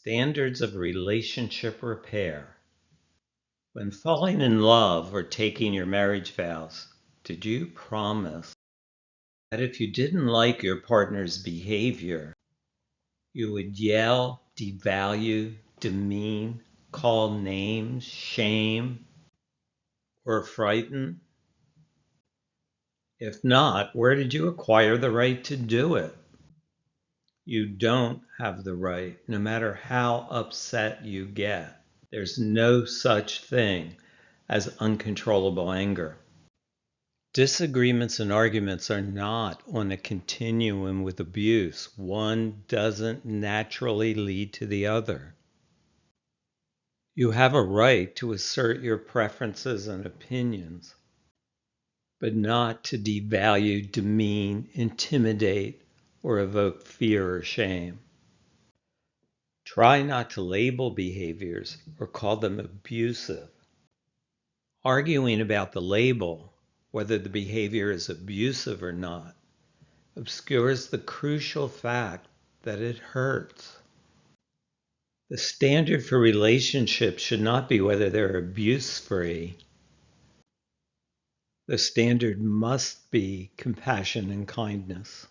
Standards of relationship repair. When falling in love or taking your marriage vows, did you promise that if you didn't like your partner's behavior, you would yell, devalue, demean, call names, shame, or frighten? If not, where did you acquire the right to do it? You don't have the right, no matter how upset you get. There's no such thing as uncontrollable anger. Disagreements and arguments are not on a continuum with abuse. One doesn't naturally lead to the other. You have a right to assert your preferences and opinions, but not to devalue, demean, intimidate, or evoke fear or shame. Try not to label behaviors or call them abusive. Arguing about the label, whether the behavior is abusive or not, obscures the crucial fact that it hurts. The standard for relationships should not be whether they're abuse-free. The standard must be compassion and kindness.